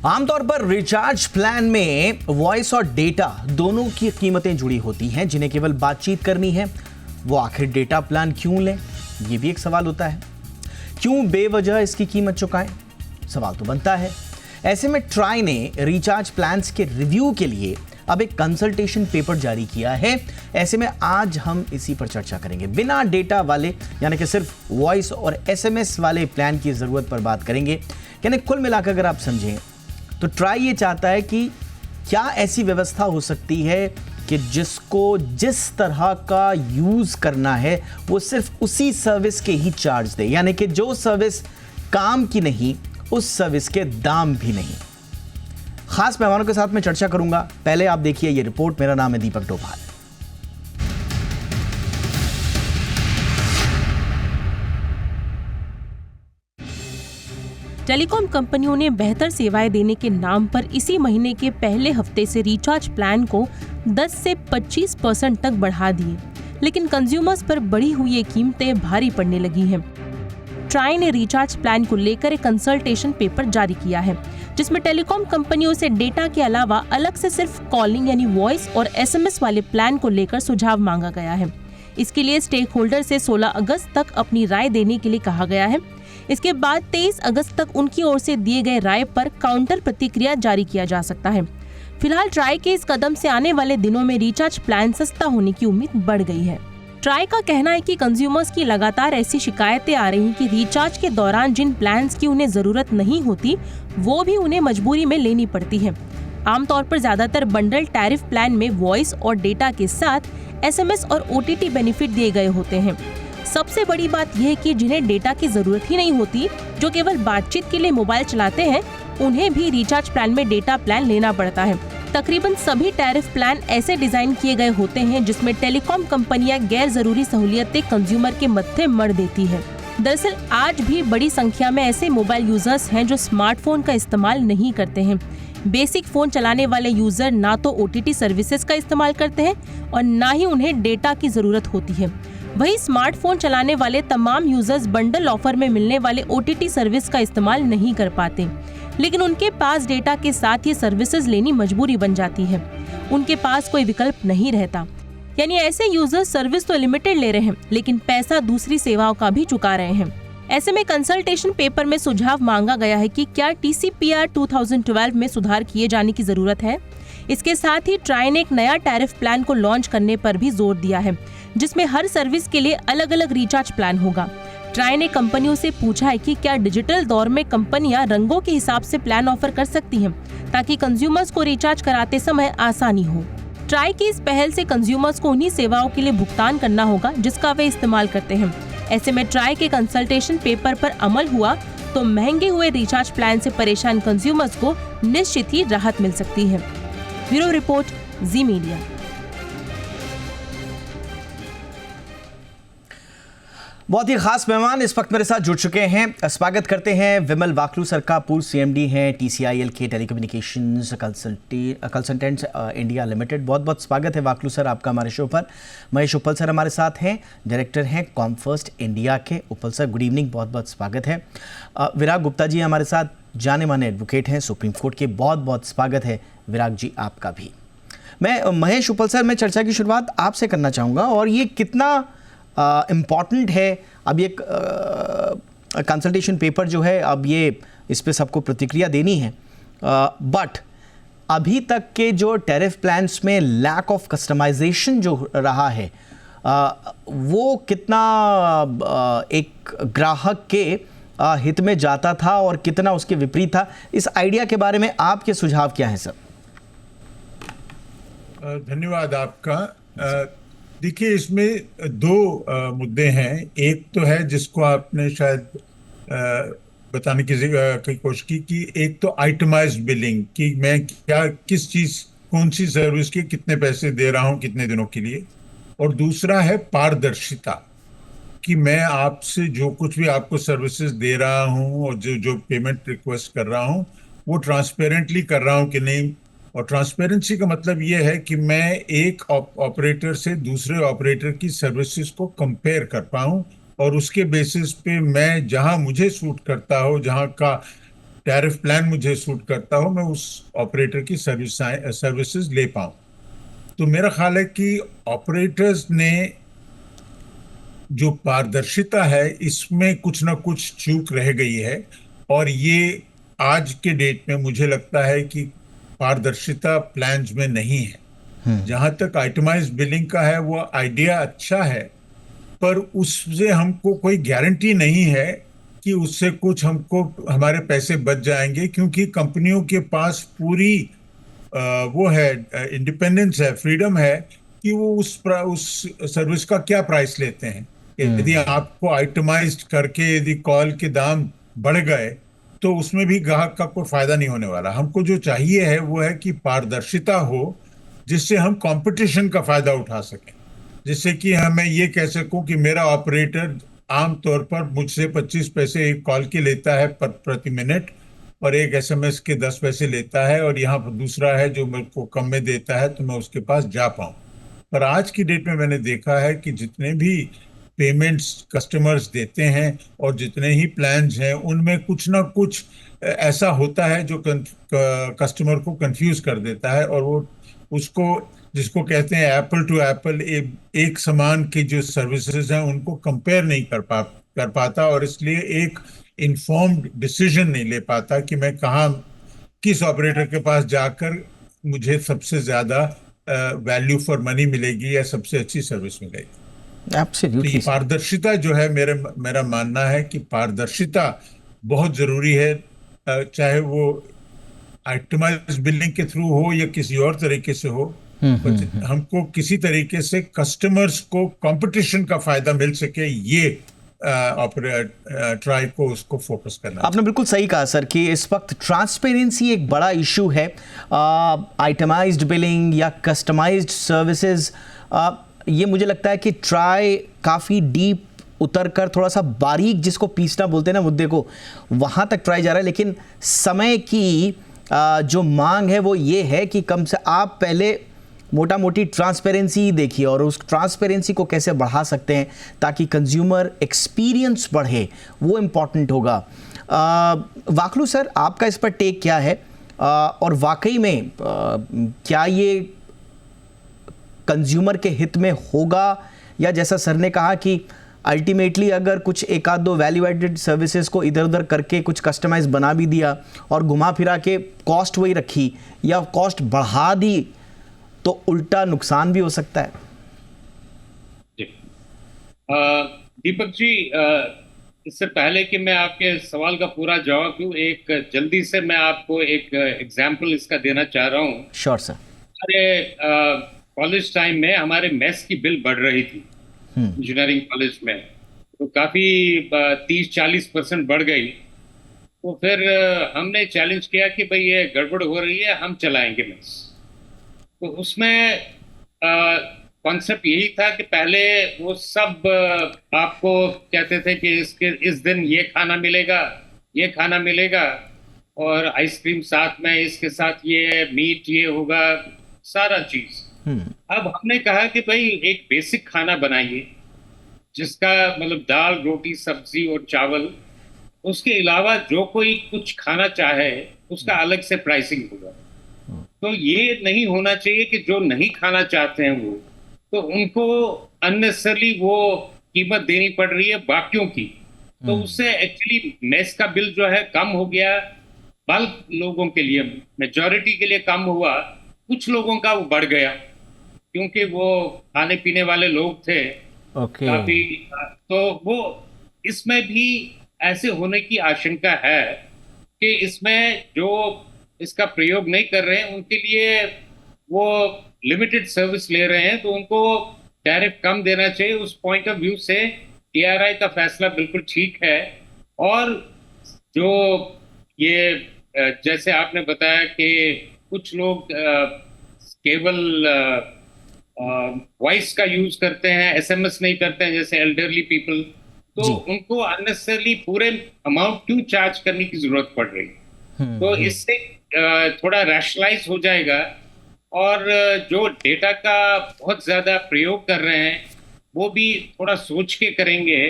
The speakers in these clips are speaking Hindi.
आमतौर पर रिचार्ज प्लान में वॉइस और डेटा दोनों की कीमतें जुड़ी होती हैं। जिन्हें केवल बातचीत करनी है वो आखिर डेटा प्लान क्यों लें, ये भी एक सवाल होता है। क्यों बेवजह इसकी कीमत चुकाएं, सवाल तो बनता है। ऐसे में ट्राई ने रिचार्ज प्लान्स के रिव्यू के लिए अब एक कंसल्टेशन पेपर जारी किया है। ऐसे में आज हम इसी पर चर्चा करेंगे। बिना डेटा वाले यानी कि सिर्फ वॉइस और एसएमएस वाले प्लान की जरूरत पर बात करेंगे। यानी कुल मिलाकर अगर आप समझें तो ट्राई ये चाहता है कि क्या ऐसी व्यवस्था हो सकती है कि जिसको जिस तरह का यूज करना है वो सिर्फ उसी सर्विस के ही चार्ज दे, यानी कि जो सर्विस काम की नहीं उस सर्विस के दाम भी नहीं। खास मेहमानों के साथ मैं चर्चा करूंगा। पहले आप देखिए ये रिपोर्ट। मेरा नाम है दीपक डोभाल। टेलीकॉम कंपनियों ने बेहतर सेवाएं देने के नाम पर इसी महीने के पहले हफ्ते से रिचार्ज प्लान को 10 से 25% तक बढ़ा दिए, लेकिन कंज्यूमर्स पर बढ़ी हुई ये कीमतें भारी पड़ने लगी हैं। ट्राई ने रिचार्ज प्लान को लेकर एक कंसल्टेशन पेपर जारी किया है, जिसमें टेलीकॉम कंपनियों से डेटा के अलावा अलग से सिर्फ कॉलिंग यानी वॉइस और एसएमएस वाले प्लान को लेकर सुझाव मांगा गया है। इसके लिए स्टेक होल्डर से 16 अगस्त तक अपनी राय देने के लिए कहा गया है। इसके बाद 23 अगस्त तक उनकी ओर से दिए गए राय पर काउंटर प्रतिक्रिया जारी किया जा सकता है। फिलहाल ट्राई के इस कदम से आने वाले दिनों में रिचार्ज प्लान सस्ता होने की उम्मीद बढ़ गई है। ट्राई का कहना है कि कंज्यूमर्स की लगातार ऐसी शिकायतें आ रही हैं कि रिचार्ज के दौरान जिन प्लान्स की उन्हें जरूरत नहीं होती वो भी उन्हें मजबूरी में लेनी पड़ती है। आमतौर पर ज्यादातर बंडल टैरिफ प्लान में वॉइस और डेटा के साथ एसएमएस और ओटीटी बेनिफिट दिए गए होते हैं। सबसे बड़ी बात यह है कि जिन्हें डेटा की जरूरत ही नहीं होती, जो केवल बातचीत के लिए मोबाइल चलाते हैं, उन्हें भी रिचार्ज प्लान में डेटा प्लान लेना पड़ता है। तकरीबन सभी टैरिफ प्लान ऐसे डिजाइन किए गए होते हैं जिसमें टेलीकॉम कंपनियां गैर जरूरी सहूलियतें कंज्यूमर के मत्थे मढ़ देती है। दरअसल आज भी बड़ी संख्या में ऐसे मोबाइल यूजर्स हैं जो स्मार्टफोन का इस्तेमाल नहीं करते हैं। बेसिक फोन चलाने वाले यूजर ना तो ओटीटी सर्विसेज का इस्तेमाल करते हैं और ना ही उन्हें डेटा की जरूरत होती है। वही स्मार्टफोन चलाने वाले तमाम यूजर्स बंडल ऑफर में मिलने वाले ओटीटी सर्विस का इस्तेमाल नहीं कर पाते, लेकिन उनके पास डेटा के साथ ये सर्विसेज लेनी मजबूरी बन जाती है। उनके पास कोई विकल्प नहीं रहता। यानी ऐसे यूजर्स सर्विस तो लिमिटेड ले रहे हैं, लेकिन पैसा दूसरी सेवाओं का भी चुका रहे हैं। ऐसे में कंसल्टेशन पेपर में सुझाव मांगा गया है कि क्या टीसीपीआर 2012 में सुधार किए जाने की जरूरत है। इसके साथ ही ट्राई ने एक नया टैरिफ प्लान को लॉन्च करने पर भी जोर दिया है, जिसमें हर सर्विस के लिए अलग अलग रिचार्ज प्लान होगा। ट्राई ने कंपनियों से पूछा है कि क्या डिजिटल दौर में कंपनियां रंगों के हिसाब से प्लान ऑफर कर सकती हैं, ताकि कंज्यूमर्स को रिचार्ज कराते समय आसानी हो। ट्राई की इस पहल से कंज्यूमर्स को उन्हीं सेवाओं के लिए भुगतान करना होगा जिसका वे इस्तेमाल करते हैं। ऐसे में ट्राई के कंसल्टेशन पेपर पर अमल हुआ तो महंगे हुए रिचार्ज प्लान से परेशान कंज्यूमर्स को निश्चित ही राहत मिल सकती है। ब्यूरो रिपोर्ट, जी मीडिया। बहुत ही खास मेहमान इस वक्त मेरे साथ जुड़ चुके हैं। स्वागत करते हैं विमल वाकलू सर का। पूर्व सीएमडी हैं TCIL के टेलीकम्युनिकेशंस कंसल्टेंट्स इंडिया लिमिटेड। बहुत बहुत स्वागत है वाकलू सर आपका हमारे शो पर। महेश उपल सर हमारे साथ हैं, डायरेक्टर हैं कॉमफर्स्ट इंडिया के। उपल सर गुड इवनिंग, बहुत बहुत स्वागत है। विराग गुप्ता जी हमारे साथ, जाने माने एडवोकेट हैं सुप्रीम कोर्ट के। बहुत बहुत स्वागत है विराग जी आपका भी। मैं महेश उपल सर, मैं चर्चा की शुरुआत आपसे करना चाहूँगा। और ये कितना इम्पॉर्टेंट है, अब ये कंसल्टेशन पेपर जो है, अब ये इस पे सबको प्रतिक्रिया देनी है, बट अभी तक के जो टैरिफ प्लान्स में लैक ऑफ कस्टमाइजेशन जो रहा है, वो कितना एक ग्राहक के हित में जाता था और कितना उसके विपरीत था। इस आइडिया के बारे में आपके सुझाव क्या हैं सर? धन्यवाद आपका। देखिए, इसमें दो मुद्दे हैं। एक तो है जिसको आपने शायद बताने की कोशिश की कि एक तो आइटमाइज्ड बिलिंग, कि मैं क्या किस चीज कौन सी सर्विस के कितने पैसे दे रहा हूं कितने दिनों के लिए, और दूसरा है पारदर्शिता, कि मैं आपसे जो कुछ भी आपको सर्विसेज दे रहा हूं और जो पेमेंट रिक्वेस्ट कर रहा हूं वो ट्रांसपेरेंटली कर रहा हूं कि नहीं। और ट्रांसपेरेंसी का मतलब ये है कि मैं एक ऑपरेटर से दूसरे ऑपरेटर की सर्विसेज को कंपेयर कर पाऊं और उसके बेसिस पे मैं जहां मुझे सूट करता हो, जहां का टैरिफ प्लान मुझे सूट करता हो, मैं उस ऑपरेटर की सर्विसेज ले पाऊं। तो मेरा ख्याल है कि ऑपरेटर्स ने जो पारदर्शिता है इसमें कुछ ना कुछ चूक रह गई है, और ये आज के डेट में मुझे लगता है कि पारदर्शिता प्लान्स में नहीं है। जहां तक आइटमाइज बिलिंग का है, वो आइडिया अच्छा है, पर उससे हमको कोई गारंटी नहीं है कि उससे कुछ हमको हमारे पैसे बच जाएंगे, क्योंकि कंपनियों के पास पूरी वो है, इंडिपेंडेंस है, फ्रीडम है कि वो उस सर्विस का क्या प्राइस लेते हैं। यदि आपको आइटमाइज्ड करके यदि कॉल के दाम बढ़ गए तो उसमें भी ग्राहक का कोई फायदा नहीं होने वाला। हमको जो चाहिए है वो है कि पारदर्शिता हो, जिससे हम कंपटीशन का फायदा उठा सकें, जिससे कि हमें ये कह सकूं कि मेरा ऑपरेटर आमतौर पर मुझसे 25 पैसे एक कॉल के लेता है प्रति मिनट, और एक एसएमएस के 10 पैसे लेता है, और यहाँ पर दूसरा है जो मेरे को कम में देता है, तो मैं उसके पास जा पाऊं। पर आज की डेट में मैंने देखा है कि जितने भी पेमेंट्स कस्टमर्स देते हैं और जितने ही प्लान्स हैं, उनमें कुछ ना कुछ ऐसा होता है जो कस्टमर को कंफ्यूज कर देता है, और वो उसको, जिसको कहते हैं एप्पल टू एप्पल, एक समान की जो सर्विसेज हैं उनको कंपेयर नहीं कर पाता, और इसलिए एक इन्फॉर्म्ड डिसीजन नहीं ले पाता कि मैं कहाँ, किस ऑपरेटर के पास जाकर मुझे सबसे ज्यादा वैल्यू फॉर मनी मिलेगी या सबसे अच्छी सर्विस मिलेगी। तो एब्सोल्युटली ये पारदर्शिता जो है, मेरा मानना है कि पारदर्शिता बहुत जरूरी है, चाहे वो आइटमाइज बिलिंग के थ्रू हो या किसी और तरीके से हो। हमको किसी तरीके से कस्टमर्स को कंपटीशन का फायदा मिल सके, ये ट्राई को उसको फोकस करना। आपने बिल्कुल सही कहा सर कि इस वक्त ट्रांसपेरेंसी एक बड़ा इशू है। आइटमाइज्ड बिलिंग या कस्टमाइज्ड सर्विसेज, ये मुझे लगता है कि ट्राई काफ़ी डीप उतर कर थोड़ा सा बारीक, जिसको पीसना बोलते हैं ना मुद्दे को, वहाँ तक ट्राई जा रहा है। लेकिन समय की जो मांग है वो ये है कि कम से आप पहले मोटा मोटी ट्रांसपेरेंसी देखिए, और उस ट्रांसपेरेंसी को कैसे बढ़ा सकते हैं ताकि कंज्यूमर एक्सपीरियंस बढ़े, वो इम्पॉर्टेंट होगा। वाकलू सर, आपका इस पर टेक क्या है, और वाकई में क्या ये कंज्यूमर के हित में होगा, या जैसा सर ने कहा कि अल्टीमेटली अगर कुछ एक आध दो वैल्यू एडेड सर्विसेज को इधर उधर करके कुछ कस्टमाइज बना भी दिया और घुमा फिरा के कॉस्ट वही रखी या कॉस्ट बढ़ा दी, तो उल्टा नुकसान भी हो सकता है। जी दीपक जी, इससे पहले कि मैं आपके सवाल का पूरा जवाब दूं, एक जल्दी से मैं आपको एक एग्जाम्पल इसका देना चाह रहा हूं। Sure sir. हमारे कॉलेज टाइम में हमारे मेस की बिल बढ़ रही थी इंजीनियरिंग कॉलेज में, तो काफ़ी 30-40% बढ़ गई। तो फिर हमने चैलेंज किया कि भाई ये गड़बड़ हो रही है, हम चलाएंगे मेस। तो उसमें कॉन्सेप्ट यही था कि पहले वो सब आपको कहते थे कि इस दिन ये खाना मिलेगा, ये खाना मिलेगा, और आइसक्रीम साथ में, इसके साथ ये मीट ये होगा, सारा चीज़। अब हमने कहा कि भाई एक बेसिक खाना बनाइए जिसका मतलब दाल रोटी सब्जी और चावल, उसके अलावा जो कोई कुछ खाना चाहे उसका अलग से प्राइसिंग होगा। तो ये नहीं होना चाहिए कि जो नहीं खाना चाहते हैं वो, तो उनको अननेसेसरली वो कीमत देनी पड़ रही है बाकियों की। तो उससे एक्चुअली मेस का बिल जो है कम हो गया, बल्क लोगों के लिए, मेजॉरिटी के लिए कम हुआ, कुछ लोगों का वो बढ़ गया क्योंकि वो खाने पीने वाले लोग थे काफी। तो वो इसमें भी ऐसे होने की आशंका है कि इसमें जो इसका प्रयोग नहीं कर रहे हैं उनके लिए वो लिमिटेड सर्विस ले रहे हैं, तो उनको टैरिफ कम देना चाहिए। उस पॉइंट ऑफ व्यू से टीआरआई का फैसला बिल्कुल ठीक है। और जो ये जैसे आपने बताया कि कुछ लोग केवल वॉइस का यूज करते हैं, एसएमएस नहीं करते हैं, जैसे एल्डरली पीपल, तो उनको अननेसेसरली पूरे अमाउंट क्यों चार्ज करने की जरूरत पड़ रही है। तो इससे थोड़ा रैशनलाइज हो जाएगा, और जो डेटा का बहुत ज्यादा प्रयोग कर रहे हैं वो भी थोड़ा सोच के करेंगे,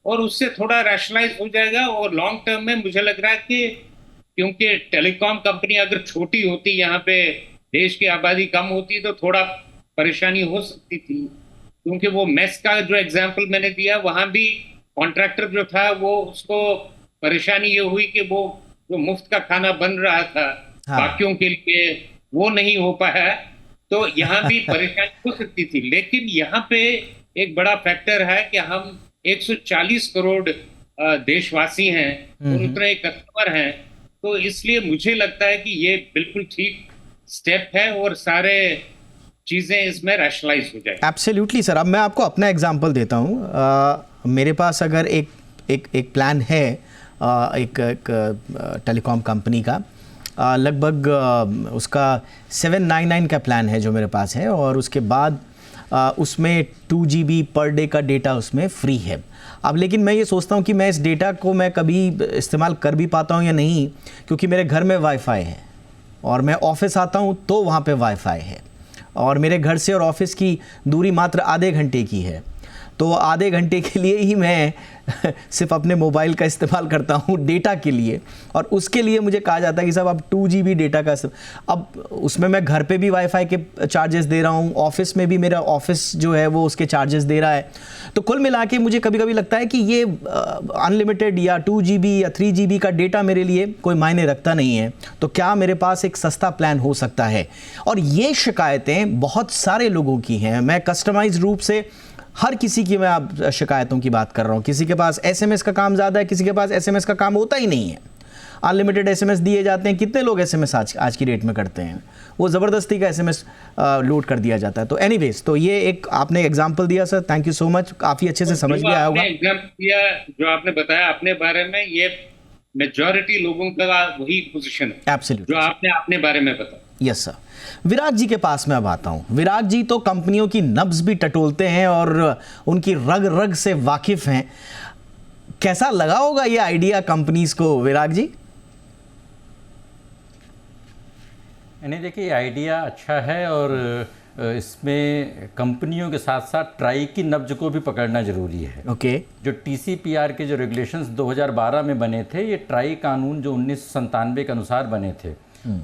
और उससे थोड़ा रैशनलाइज हो जाएगा। और लॉन्ग टर्म में मुझे लग रहा है कि क्योंकि टेलीकॉम कंपनी अगर छोटी होती, यहाँ पे देश की आबादी कम होती, तो थोड़ा परेशानी हो सकती थी। क्योंकि वो मेस का जो एग्जाम्पल मैंने दिया, वहां भी कॉन्ट्रैक्टर जो था वो उसको परेशानी ये हुई कि वो जो मुफ्त का खाना बन रहा था हाँ। बाकियों के लिए, वो नहीं हो पाया। तो यहाँ भी परेशानी हो सकती थी। लेकिन यहाँ पे एक बड़ा फैक्टर है कि हम 140 करोड़ देशवासी हैं और उतने कस्टमर हैं, तो इसलिए मुझे लगता है कि ये बिल्कुल ठीक स्टेप है और सारे चीजें इसमें रैशनलाइज हो जाए। Absolutely sir. अब मैं आपको अपना एग्जांपल देता हूँ। मेरे पास अगर एक प्लान है एक टेलीकॉम कंपनी का, लगभग उसका 799 का प्लान है जो मेरे पास है, और उसके बाद उसमें 2 GB पर डे का डेटा उसमें फ्री है। अब लेकिन मैं ये सोचता हूँ कि मैं इस डेटा को मैं कभी इस्तेमाल कर भी पाता हूँ या नहीं, क्योंकि मेरे घर में वाईफाई है और मैं ऑफिस आता हूँ तो वहाँ पे वाईफाई है, और मेरे घर से और ऑफिस की दूरी मात्र आधे घंटे की है। तो आधे घंटे के लिए ही मैं सिर्फ अपने मोबाइल का इस्तेमाल करता हूँ डेटा के लिए, और उसके लिए मुझे कहा जाता है कि साहब आप 2 GB डेटा का, अब उसमें मैं घर पे भी वाईफाई के चार्जेस दे रहा हूँ, ऑफिस में भी मेरा ऑफिस जो है वो उसके चार्जेस दे रहा है। तो कुल मिला के मुझे कभी कभी लगता है कि ये अनलिमिटेड या 2 GB या 3 GB का डेटा मेरे लिए कोई मायने रखता नहीं है। तो क्या मेरे पास एक सस्ता प्लान हो सकता है? और ये शिकायतें बहुत सारे लोगों की हैं। मैं कस्टमाइज रूप से हर किसी की मैं आप शिकायतों की बात कर रहा हूँ। किसी के पास SMS का काम ज़्यादा है, किसी के पास SMS का काम होता ही नहीं है, अनलिमिटेड SMS दिए जाते हैं। कितने लोग SMS आज की डेट में करते हैं? वो ज़बरदस्ती का SMS लोड कर दिया जाता है। तो एनीवेज, तो ये एक आपने एग्जांपल दिया sir, thank you so much, काफ़ी अच्छे से समझ में आया होगा। एग्जाम्पल दिया जो आपने बताया अपने बारे में, ये मेजॉरिटी लोगों का वही पोजीशन है एब्सोल्युटली जो आपने अपने बारे में बताया। Yes sir. विराग जी के पास मैं अब आता हूं। विराग जी तो कंपनियों की नब्ज भी टटोलते हैं और उनकी रग रग से वाकिफ हैं। कैसा लगा होगा ये आइडिया कंपनीज को, विराग जी? नहीं, देखिए आइडिया अच्छा है, और इसमें कंपनियों के साथ साथ ट्राई की नब्ज को भी पकड़ना जरूरी है। ओके। जो TCPR के जो रेगुलेशंस 2012 में बने थे, ये ट्राई कानून जो 1997 के अनुसार बने थे,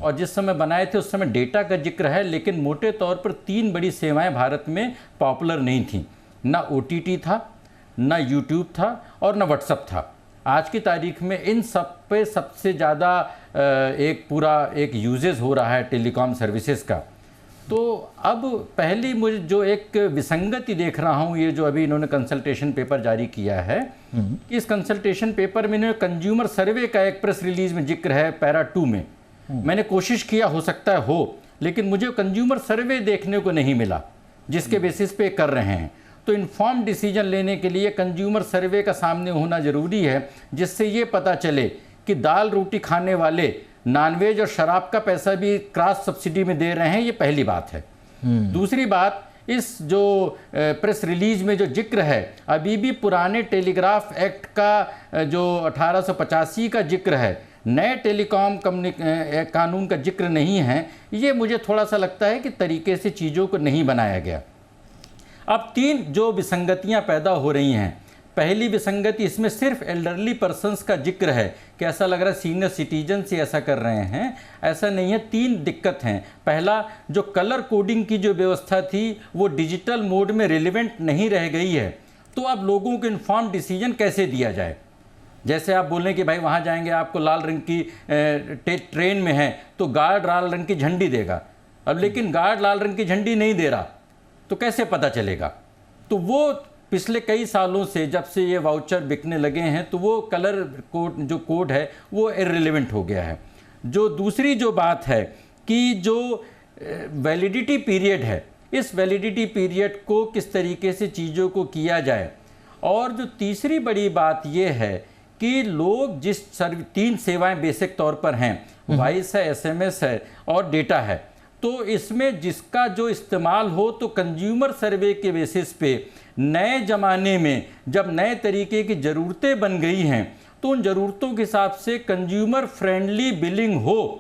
और जिस समय बनाए थे उस समय डेटा का जिक्र है, लेकिन मोटे तौर पर 3 बड़ी सेवाएं भारत में पॉपुलर नहीं थी। ना OTT था, ना YouTube था, और ना WhatsApp था। आज की तारीख में इन सब पे सबसे ज़्यादा एक यूजेज हो रहा है टेलीकॉम सर्विसेज का। तो अब पहली मुझे जो एक विसंगति देख रहा हूँ, ये जो अभी इन्होंने कंसल्टेशन पेपर जारी किया है, कि इस कंसल्टेशन पेपर में इन्होंने कंज्यूमर सर्वे का एक प्रेस रिलीज में जिक्र है पैरा 2 में। मैंने कोशिश किया, हो सकता है हो, लेकिन मुझे कंज्यूमर सर्वे देखने को नहीं मिला जिसके बेसिस पे कर रहे हैं। तो इन्फॉर्म डिसीजन लेने के लिए कंज्यूमर सर्वे का सामने होना ज़रूरी है, जिससे ये पता चले कि दाल रोटी खाने वाले नॉनवेज और शराब का पैसा भी क्रॉस सब्सिडी में दे रहे हैं। ये पहली बात है। दूसरी बात, इस जो प्रेस रिलीज में जो जिक्र है, अभी भी पुराने टेलीग्राफ एक्ट का जो 1885 का जिक्र है, नए टेलीकॉम कानून का जिक्र नहीं है। ये मुझे थोड़ा सा लगता है कि तरीके से चीज़ों को नहीं बनाया गया। अब 3 जो विसंगतियां पैदा हो रही हैं। पहली विसंगति, इसमें सिर्फ एल्डरली पर्सन्स का जिक्र है कि ऐसा लग रहा है सीनियर सिटीजन से ऐसा कर रहे हैं। ऐसा नहीं है। 3 दिक्कत हैं। पहला, जो कलर कोडिंग की जो व्यवस्था थी वो डिजिटल मोड में रिलेवेंट नहीं रह गई है। तो अब लोगों को इन्फॉर्म डिसीजन कैसे दिया जाए? जैसे आप बोलें कि भाई वहाँ जाएंगे, आपको लाल रंग की ट्रेन में है तो गार्ड लाल रंग की झंडी देगा। अब लेकिन गार्ड लाल रंग की झंडी नहीं दे रहा तो कैसे पता चलेगा? तो वो पिछले कई सालों से, जब से ये वाउचर बिकने लगे हैं, तो वो कलर कोड जो कोड है वो इररिलेवेंट हो गया है। जो दूसरी जो बात है कि जो वैलिडिटी पीरियड है, इस वैलिडिटी पीरियड को किस तरीके से चीज़ों को किया जाए। और जो तीसरी बड़ी बात ये है कि लोग जिस 3 सेवाएं बेसिक तौर पर हैं, वॉइस है, SMS है और डेटा है, तो इसमें जिसका जो इस्तेमाल हो, तो कंज्यूमर सर्वे के बेसिस पे नए ज़माने में जब नए तरीके की ज़रूरतें बन गई हैं, तो उन ज़रूरतों के हिसाब से कंज्यूमर फ्रेंडली बिलिंग हो।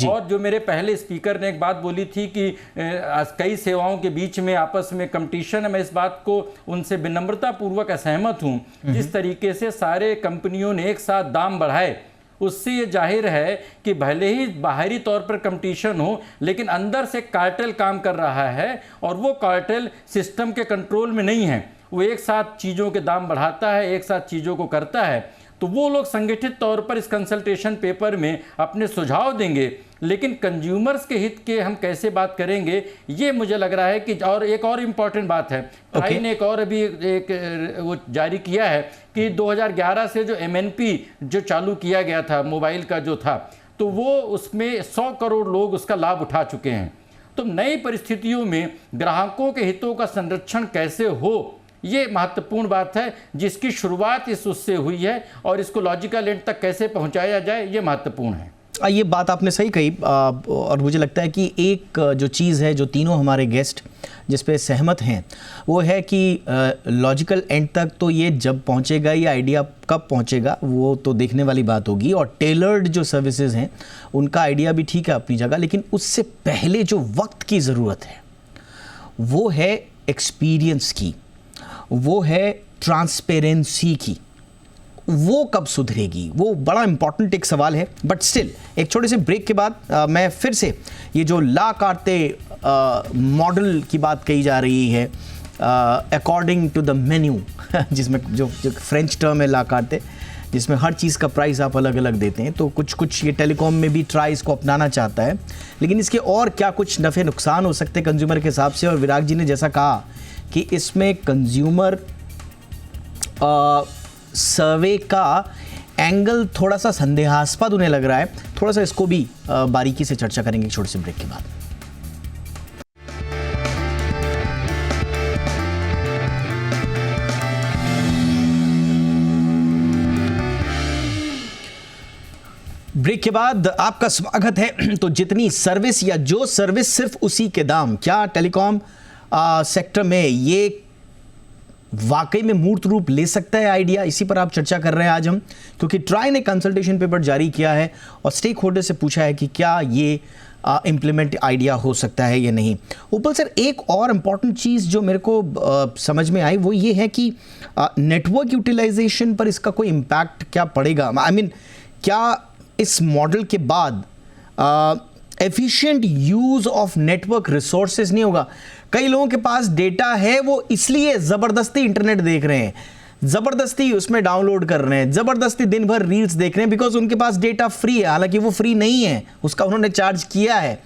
और जो मेरे पहले स्पीकर ने एक बात बोली थी कि कई सेवाओं के बीच में आपस में कंपटीशन है, मैं इस बात को उनसे विनम्रता पूर्वक असहमत हूँ। जिस तरीके से सारे कंपनियों ने एक साथ दाम बढ़ाए उससे ये जाहिर है कि भले ही बाहरी तौर पर कंपटीशन हो, लेकिन अंदर से कार्टेल काम कर रहा है और वो कार्टेल सिस्टम के कंट्रोल में नहीं है। वो एक साथ चीज़ों के दाम बढ़ाता है, एक साथ चीज़ों को करता है। तो वो लोग संगठित तौर पर इस कंसल्टेशन पेपर में अपने सुझाव देंगे, लेकिन कंज्यूमर्स के हित के हम कैसे बात करेंगे, ये मुझे लग रहा है कि। और एक और इम्पॉर्टेंट बात है, ट्राई ने एक और अभी एक वो जारी किया है कि 2011 से जो MNP जो चालू किया गया था मोबाइल का जो था, तो वो उसमें 100 करोड़ लोग उसका लाभ उठा चुके हैं। तो नई परिस्थितियों में ग्राहकों के हितों का संरक्षण कैसे हो, ये महत्वपूर्ण बात है, जिसकी शुरुआत इस उससे हुई है और इसको लॉजिकल एंड तक कैसे पहुंचाया जाए, ये महत्वपूर्ण है। ये बात आपने सही कही और मुझे लगता है कि एक जो चीज़ है जो तीनों हमारे गेस्ट जिस पे सहमत हैं वो है कि लॉजिकल एंड तक तो ये जब पहुंचेगा, ये आइडिया कब पहुंचेगा वो तो देखने वाली बात होगी। और टेलर्ड जो सर्विसेज हैं उनका आइडिया भी ठीक है अपनी जगह, लेकिन उससे पहले जो वक्त की ज़रूरत है वो है एक्सपीरियंस की, वो है ट्रांसपेरेंसी की। वो कब सुधरेगी, वो बड़ा इंपॉर्टेंट एक सवाल है। बट स्टिल एक छोटे से ब्रेक के बाद मैं फिर से ये जो ला कार्टे मॉडल की बात कही जा रही है अकॉर्डिंग टू द मेन्यू जिसमें जो फ्रेंच टर्म है ला कार्टे, जिसमें हर चीज़ का प्राइस आप अलग अलग देते हैं, तो कुछ ये टेलीकॉम में भी ट्राई इसको अपनाना चाहता है। लेकिन इसके और क्या कुछ नफ़े नुकसान हो सकते हैं कंज्यूमर के हिसाब से। और विराग जी ने जैसा कहा कि इसमें कंज्यूमर सर्वे का एंगल थोड़ा सा संदेहास्पद उन्हें लग रहा है, थोड़ा सा इसको भी बारीकी से चर्चा करेंगे छोटे से ब्रेक के बाद। ब्रेक के बाद आपका स्वागत है। तो जितनी सर्विस या जो सर्विस सिर्फ उसी के दाम, क्या टेलीकॉम सेक्टर में ये वाकई में मूर्त रूप ले सकता है आइडिया, इसी पर आप चर्चा कर रहे हैं आज हम, क्योंकि ट्राई ने कंसल्टेशन पेपर जारी किया है और स्टेक होल्डर से पूछा है कि क्या ये इम्प्लीमेंट आइडिया हो सकता है या नहीं। उपल सर, एक और इम्पॉर्टेंट चीज़ जो मेरे को समझ में आई वो ये है कि नेटवर्क यूटिलाइजेशन पर इसका कोई इम्पैक्ट क्या पड़ेगा। आई मीन क्या इस मॉडल के बाद efficient use of network resources नहीं होगा। कई लोगों के पास डेटा है, वो इसलिए ज़बरदस्ती इंटरनेट देख रहे हैं, ज़बरदस्ती उसमें डाउनलोड कर रहे हैं, ज़बरदस्ती दिन भर रील्स देख रहे हैं, बिकॉज उनके पास डेटा फ्री है। हालांकि वो फ्री नहीं है, उसका उन्होंने चार्ज किया है,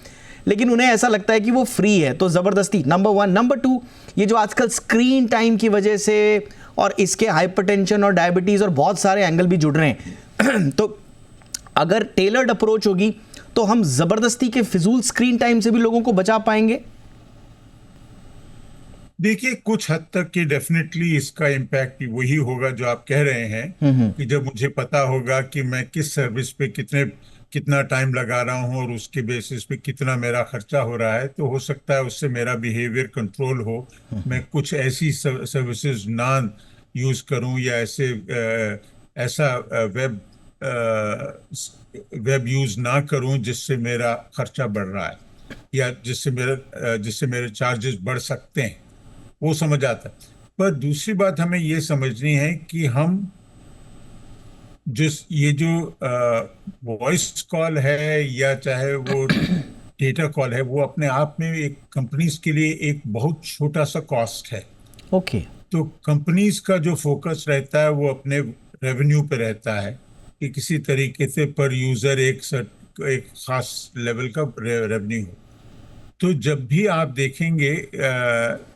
लेकिन उन्हें ऐसा लगता है कि वो फ्री है, तो ज़बरदस्ती। Number one. नंबर टू, ये जो आजकल स्क्रीन टाइम की वजह से और इसके हाइपरटेंशन और डायबिटीज़ और बहुत सारे एंगल भी जुड़ रहे हैं तो अगर टेलर्ड अप्रोच होगी तो हम ज़बरदस्ती के फिजूल स्क्रीन टाइम से भी लोगों को बचा पाएंगे। देखिए, कुछ हद तक कि डेफिनेटली इसका इम्पैक्ट वही होगा जो आप कह रहे हैं कि जब मुझे पता होगा कि मैं किस सर्विस पे कितना टाइम लगा रहा हूं और उसके बेसिस पे कितना मेरा खर्चा हो रहा है, तो हो सकता है उससे मेरा बिहेवियर कंट्रोल हो, मैं कुछ ऐसी सर्विसेज ना यूज करूं या ऐसा वेब यूज ना करूं जिससे मेरा खर्चा बढ़ रहा है या जिससे मेरे चार्जेस बढ़ सकते हैं, वो समझ आता है। पर दूसरी बात हमें ये समझनी है कि हम ये जो वॉइस कॉल है या चाहे वो डेटा कॉल है, वो अपने आप में एक कंपनीज के लिए एक बहुत छोटा सा कॉस्ट है। ओके। तो कंपनीज का जो फोकस रहता है वो अपने रेवेन्यू पे रहता है कि किसी तरीके से पर यूजर एक खास लेवल का रेवेन्यू हो। तो जब भी आप देखेंगे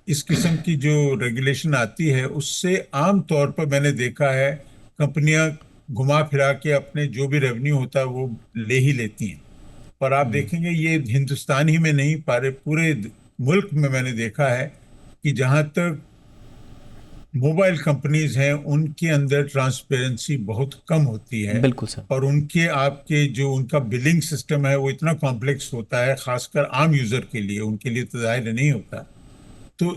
इस किस्म की जो रेगुलेशन आती है, उससे आम तौर पर मैंने देखा है कंपनियां घुमा फिरा के अपने जो भी रेवेन्यू होता है वो ले ही लेती हैं। पर आप देखेंगे ये हिंदुस्तान ही में नहीं, पूरे मुल्क में मैंने देखा है कि जहां तक मोबाइल कंपनीज हैं उनके अंदर ट्रांसपेरेंसी बहुत कम होती है। बिल्कुल सर। और उनका बिलिंग सिस्टम है वो इतना कॉम्प्लेक्स होता है, खासकर आम यूजर के लिए, उनके लिए तो जाहिर नहीं होता। तो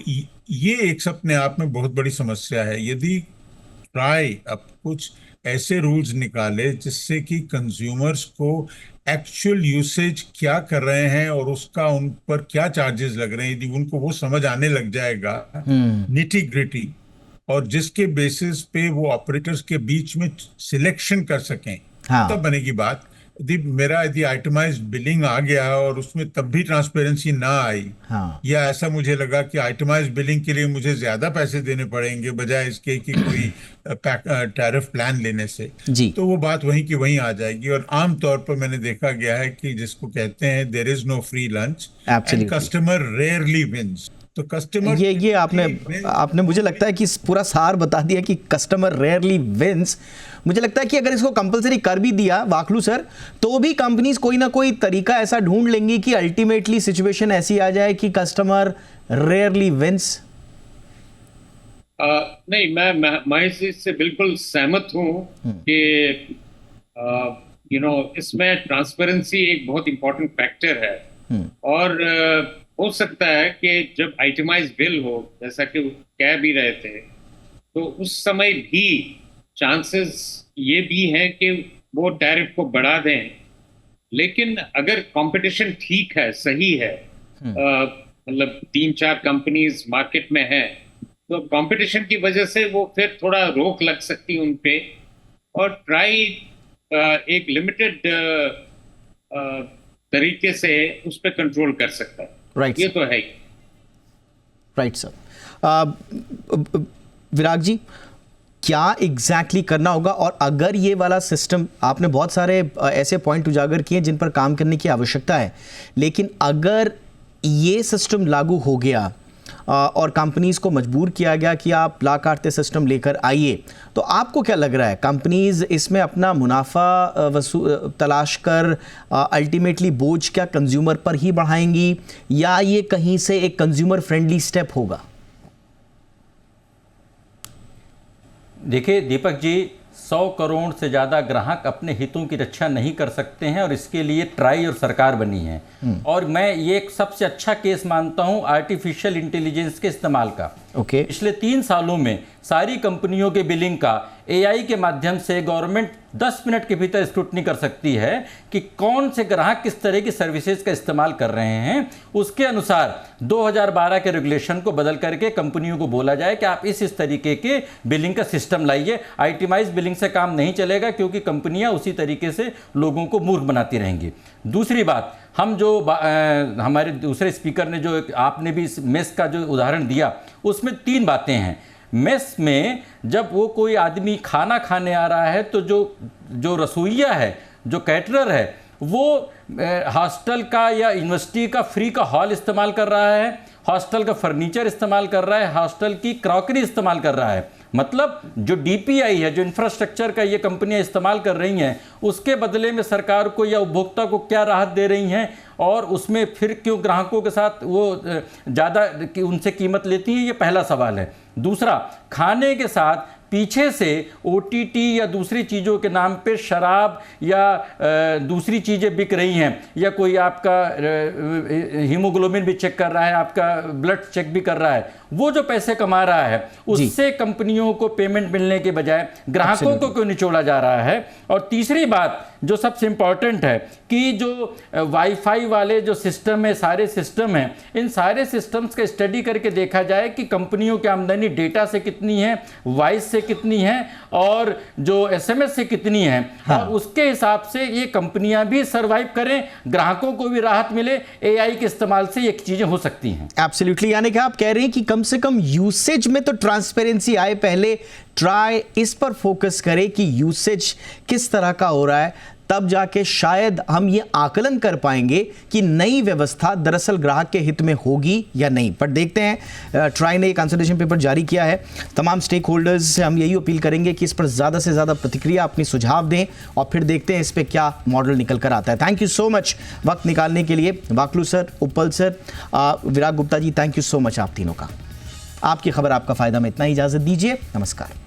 ये एक अपने आप में बहुत बड़ी समस्या है। यदि ट्राई अब कुछ ऐसे रूल्स निकाले जिससे कि कंज्यूमर्स को एक्चुअल यूसेज क्या कर रहे हैं और उसका उन पर क्या चार्जेस लग रहे हैं, यदि उनको वो समझ आने लग जाएगा निटी ग्रिटी, और जिसके बेसिस पे वो ऑपरेटर्स के बीच में सिलेक्शन कर सकें हाँ। तब बनेगी बात। यदि आइटमाइज बिलिंग आ गया और उसमें तब भी ट्रांसपेरेंसी ना आई, हाँ। या ऐसा मुझे लगा कि आइटमाइज बिलिंग के लिए मुझे ज्यादा पैसे देने पड़ेंगे बजाय इसके कि कोई टैरिफ प्लान लेने से, जी। तो वो बात वहीं की वहीं आ जाएगी। और आमतौर पर मैंने देखा गया है कि जिसको कहते हैं there is no free lunch and Absolutely. Customer rarely wins. तो कस्टमर ये आपने मुझे लगता है कि पूरा सार बता दिया कि कस्टमर रेयरली विंस। मुझे लगता है कि अगर इसको कंपलसरी कर भी दिया वाकलू सर, तो भी कंपनीज कोई ना कोई तरीका ऐसा ढूंढ लेंगी कि अल्टीमेटली सिचुएशन ऐसी आ जाए कि कस्टमर रेयरली विंस। नहीं, मैं इससे बिल्कुल सहमत हूँ कि इसमें ट्रांसपेरेंसी एक बहुत इंपॉर्टेंट फैक्टर है। और हो सकता है कि जब आइटमाइज बिल हो, जैसा कि कह भी रहे थे, तो उस समय भी चांसेस ये भी हैं कि वो टैरिफ को बढ़ा दें। लेकिन अगर कंपटीशन ठीक है, सही है, मतलब 3-4 कंपनीज मार्केट में हैं, तो कंपटीशन की वजह से वो फिर थोड़ा रोक लग सकती है उन पे, और ट्राई एक लिमिटेड तरीके से उस पर कंट्रोल कर सकता है। राइट, ये तो है ही। Right sir. विराग जी, क्या एग्जैक्टली करना होगा? और अगर ये वाला सिस्टम, आपने बहुत सारे ऐसे पॉइंट उजागर किए जिन पर काम करने की आवश्यकता है, लेकिन अगर ये सिस्टम लागू हो गया और कंपनीज को मजबूर किया गया कि आप ला काटते सिस्टम लेकर आइए, तो आपको क्या लग रहा है, कंपनीज इसमें अपना मुनाफा तलाश कर अल्टीमेटली बोझ क्या कंज्यूमर पर ही बढ़ाएंगी, या ये कहीं से एक कंज्यूमर फ्रेंडली स्टेप होगा? देखिए दीपक जी, 100 करोड़ से ज़्यादा ग्राहक अपने हितों की रक्षा नहीं कर सकते हैं, और इसके लिए ट्राई और सरकार बनी है। और मैं ये एक सबसे अच्छा केस मानता हूँ आर्टिफिशियल इंटेलिजेंस के इस्तेमाल का। ओके। पिछले 3 सालों में सारी कंपनियों के बिलिंग का AI के माध्यम से गवर्नमेंट 10 मिनट के भीतर स्क्रूटनी कर सकती है कि कौन से ग्राहक किस तरह की सर्विसेज का इस्तेमाल कर रहे हैं। उसके अनुसार 2012 के रेगुलेशन को बदल करके कंपनियों को बोला जाए कि आप इस तरीके के बिलिंग का सिस्टम लाइए। आइटमाइज बिलिंग से काम नहीं चलेगा, क्योंकि कंपनियां उसी तरीके से लोगों को मूर्ख बनाती रहेंगी। दूसरी बात, हम जो हमारे दूसरे स्पीकर ने जो आपने भी मेस का जो उदाहरण दिया, उसमें 3 बातें हैं। मेस में जब वो कोई आदमी खाना खाने आ रहा है, तो जो रसोइया है, जो कैटरर है, वो हॉस्टल का या यूनिवर्सिटी का फ्री का हॉल इस्तेमाल कर रहा है, हॉस्टल का फर्नीचर इस्तेमाल कर रहा है, हॉस्टल की क्रॉकरी इस्तेमाल कर रहा है। मतलब जो DPI है, जो इंफ्रास्ट्रक्चर का ये कंपनियां इस्तेमाल कर रही हैं, उसके बदले में सरकार को या उपभोक्ता को क्या राहत दे रही हैं, और उसमें फिर क्यों ग्राहकों के साथ वो ज़्यादा उनसे कीमत लेती हैं, ये पहला सवाल है। दूसरा, खाने के साथ पीछे से OTT या दूसरी चीज़ों के नाम पे शराब या दूसरी चीज़ें बिक रही हैं, या कोई आपका हीमोग्लोबिन भी चेक कर रहा है, आपका ब्लड चेक भी कर रहा है। वो जो पैसे कमा रहा है, उससे कंपनियों को पेमेंट मिलने के बजाय ग्राहकों को क्यों निचोड़ा जा रहा है। और तीसरी बात जो सबसे इम्पॉर्टेंट है कि जो वाईफाई वाले जो सिस्टम है, सारे सिस्टम हैं, इन सारे सिस्टम्स का स्टडी करके देखा जाए कि कंपनियों की आमदनी डेटा से कितनी है, वॉइस से कितनी है, और जो SMS से कितनी है। हाँ। और उसके हिसाब से ये कंपनियां भी सर्वाइव करें, ग्राहकों को भी राहत मिले। AI के इस्तेमाल से ये चीज़ें हो सकती हैं। एब्सोल्युटली, यानी कि आप कह रहे हैं कि कम से कम यूसेज में तो ट्रांसपेरेंसी आए, पहले ट्राई इस पर फोकस करें कि यूसेज किस तरह का हो रहा है, तब जाके शायद हम ये आकलन कर पाएंगे कि नई व्यवस्था दरअसल ग्राहक के हित में होगी या नहीं। पर देखते हैं, ट्राई ने एक कंसल्टेशन पेपर जारी किया है। तमाम स्टेक होल्डर्स से हम यही अपील करेंगे कि इस पर ज़्यादा से ज़्यादा प्रतिक्रिया, अपनी सुझाव दें, और फिर देखते हैं इस पर क्या मॉडल निकल कर आता है। थैंक यू सो मच वक्त निकालने के लिए, Wakhlu sir, Uppal sir, Virag Gupta ji, thank you so much आप तीनों का। आपकी खबर आपका फ़ायदा में इतना ही, इजाज़त दीजिए, नमस्कार।